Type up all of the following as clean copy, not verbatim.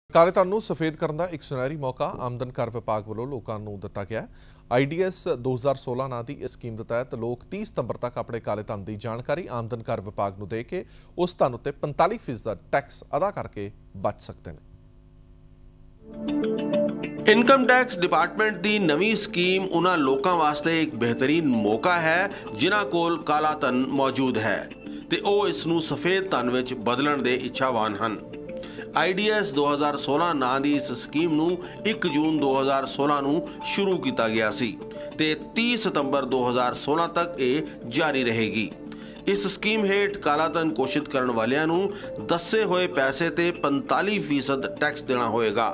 काले धन नूं सफेद करन दा एक सुनहरी मौका आमदन कर विभाग वालों लोगों नूं दिता गया है। IDS 2016 नां दी इस स्कीम के तहत लोग 30 सितंबर तक अपने काले धन की जानकारी आमदन कर विभाग नूं दे के उस धन उत्ते 45% टैक्स अदा करके बच सकते हैं। इनकम टैक्स डिपार्टमेंट की नवी स्कीम उन्हां लोकां वास्ते एक बेहतरीन मौका है जिन्हां कोल काला धन मौजूद है ते ओह इस नूं सफेद धन विच बदलण दे इच्छावान हन। IDS 2016 ਨਾਂ ਦੀ इस स्कीम ਨੂੰ 1 जून 2016 ਨੂੰ शुरू किया गया सी ते 30 सितंबर 2016 तक ਇਹ जारी रहेगी। इस स्कीम हेठ काला धन घोषित करने वालिਆਂ ਨੂੰ ਦੱਸੇ ਹੋਏ ਪੈਸੇ ਤੇ 45% टैक्स देना होएगा,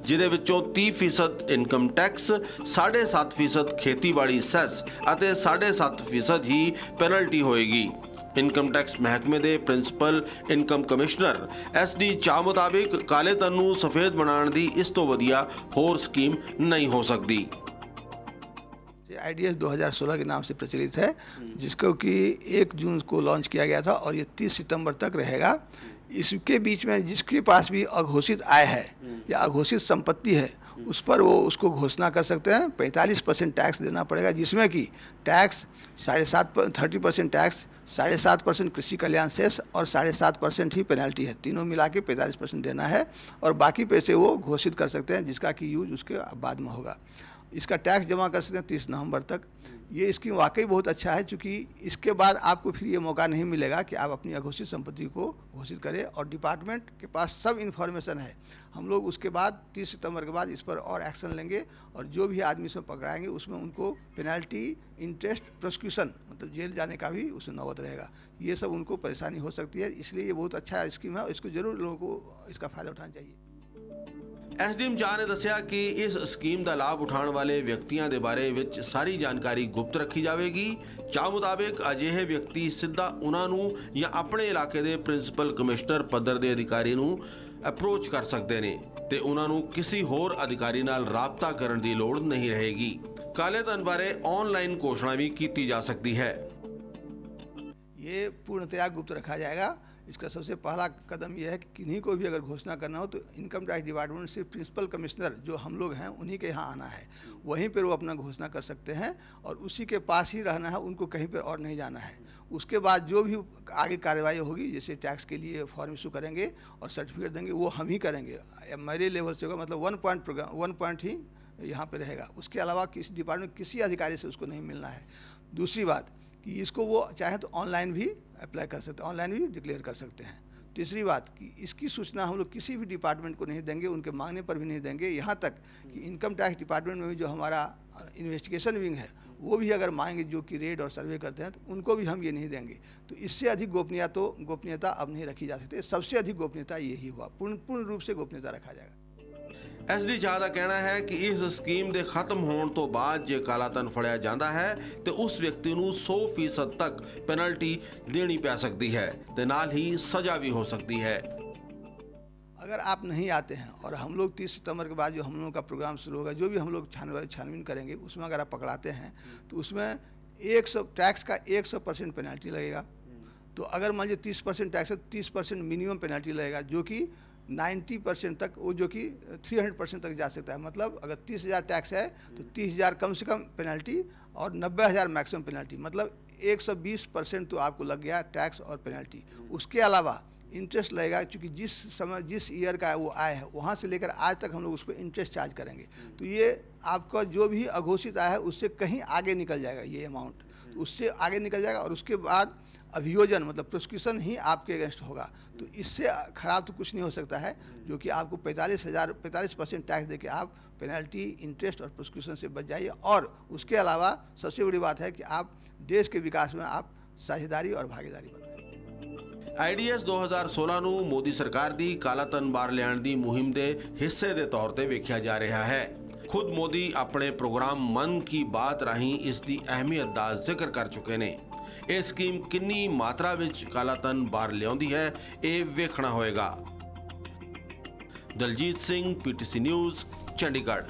जिहदे विचों 30% इनकम टैक्स, 7.5% खेतीबाड़ी सैस ਅਤੇ 7.5% ही पेनल्टी होएगी। इनकम टैक्स महकमे के प्रिंसीपल इनकम कमिश्नर SD चाह मुताबिक काले धन नूं सफेद बनाने की इस तो वधिया होर स्कीम नहीं हो सकती। IDS 2016 के नाम से प्रचलित है, जिसको कि 1 जून को लॉन्च किया गया था और ये 30 सितंबर तक रहेगा। इसके बीच में जिसके पास भी अघोषित आय है या अघोषित संपत्ति है उस पर वो उसको घोषणा कर सकते हैं। 45% टैक्स देना पड़ेगा, जिसमें कि टैक्स 30% टैक्स, 7.5% कृषि कल्याण सेस और 7.5% ही पेनल्टी है। तीनों मिला के 45% देना है और बाकी पैसे वो घोषित कर सकते हैं, जिसका कि यूज उसके बाद में होगा। इसका टैक्स जमा कर सकते हैं 30 नवंबर तक। ये स्कीम वाकई बहुत अच्छा है, क्योंकि इसके बाद आपको फिर ये मौका नहीं मिलेगा कि आप अपनी अघोषित संपत्ति को घोषित करें और डिपार्टमेंट के पास सब इन्फॉर्मेशन है। हम लोग उसके बाद 30 सितंबर के बाद इस पर और एक्शन लेंगे और जो भी आदमी से पकड़ाएंगे उसमें उनको पेनल्टी, इंटरेस्ट, प्रोसिक्यूशन मतलब जेल जाने का भी उसमें नौबत रहेगा। ये सब उनको परेशानी हो सकती है, इसलिए ये बहुत अच्छा स्कीम है और इसको जरूर लोगों को इसका फ़ायदा उठाना चाहिए। SDM चाह ने दस्सिया कि इस स्कीम का लाभ उठाने वाले व्यक्तियों के बारे विच सारी जानकारी गुप्त रखी जाएगी। चाह मुताबिक अजिहे व्यक्ति सीधा उन्होंने या अपने इलाके के प्रिंसीपल कमिश्नर पद्धर के अधिकारी नूं अप्रोच कर सकते हैं ते उन्होंने किसी होर अधिकारी नाल राबता करने की लोड़ नहीं रहेगी। काले धन बारे ऑनलाइन घोषणा भी की जा सकती है। ये पूर्णतया गुप्त रखा जाएगा। इसका सबसे पहला कदम यह है कि किन्हीं को भी अगर घोषणा करना हो तो इनकम टैक्स डिपार्टमेंट से प्रिंसिपल कमिश्नर जो हम लोग हैं उन्हीं के यहाँ आना है, वहीं पर वो अपना घोषणा कर सकते हैं और उसी के पास ही रहना है, उनको कहीं पर और नहीं जाना है। उसके बाद जो भी आगे कार्रवाई होगी, जैसे टैक्स के लिए फॉर्म इशू करेंगे और सर्टिफिकेट देंगे, वो हम ही करेंगे। मेरे लेवल से होगा, मतलब 1 पॉइंट ही यहाँ पर रहेगा। उसके अलावा किसी डिपार्टमेंट किसी अधिकारी से उसको नहीं मिलना है। दूसरी बात कि इसको वो चाहे तो ऑनलाइन भी अप्लाई कर सकते हैं, ऑनलाइन भी डिक्लेयर कर सकते हैं। तीसरी बात कि इसकी सूचना हम लोग किसी भी डिपार्टमेंट को नहीं देंगे, उनके मांगने पर भी नहीं देंगे। यहाँ तक कि इनकम टैक्स डिपार्टमेंट में भी जो हमारा इन्वेस्टिगेशन विंग है वो भी अगर मांगे, जो कि रेड और सर्वे करते हैं, तो उनको भी हम ये नहीं देंगे। तो इससे अधिक गोपनीयता अब नहीं रखी जा सकती। सबसे अधिक गोपनीयता यही हुआ, पूर्ण रूप से गोपनीयता रखा जाएगा। SD चाह का कहना है कि इस स्कीम के खत्म होने तो बाद जे काला धन फड़िया जाता है तो उस व्यक्ति को 100% तक पेनल्टी देनी पै सकती है ते नाल ही सजा भी हो सकती है। अगर आप नहीं आते हैं और हम लोग 30 सितंबर के बाद जो हम लोगों का प्रोग्राम शुरू होगा, जो भी हम लोग छानबीन करेंगे, उसमें अगर आप पकड़ाते हैं तो उसमें 100 टैक्स का 100% पेनल्टी लगेगा। तो अगर मान लीजिए 30% टैक्स है, 30% मिनिमम पेनल्टी लगेगा, जो कि 90% तक, वो जो कि 300% तक जा सकता है। मतलब अगर 30,000 टैक्स है तो 30,000 कम से कम पेनल्टी और 90,000 मैक्सिमम पेनल्टी, मतलब 120% तो आपको लग गया टैक्स और पेनल्टी। उसके अलावा इंटरेस्ट लगेगा, क्योंकि जिस ईयर का वो आय है वहाँ से लेकर आज तक हम लोग उस पर इंटरेस्ट चार्ज करेंगे। तो ये आपका जो भी अघोषित आय है उससे कहीं आगे निकल जाएगा ये अमाउंट, तो उससे आगे निकल जाएगा और उसके बाद अभियोजन मतलब प्रोसिक्यूशन ही आपके अगेंस्ट होगा। तो इससे खराब तो कुछ नहीं हो सकता है, जो कि आपको 45% टैक्स देके आप पेनल्टी, इंटरेस्ट और प्रोसिक्यूशन से बच जाइए। और उसके अलावा सबसे बड़ी बात है कि आप देश के विकास में आप साझेदारी और भागीदारी बनाएं। IDS 2016 ਨੂੰ मोदी सरकार की काला धन बाहर लियाण की मुहिम के हिस्से के तौर पर वेख्या जा रहा है। खुद मोदी अपने प्रोग्राम मन की बात राही इसकी अहमियत का जिक्र कर चुके हैं। यह स्कीम किन्नी मात्रा विच काला धन बाहर लियाउंदी है, ये वेखना होएगा। Daljit Singh, PTC news, Chandigarh.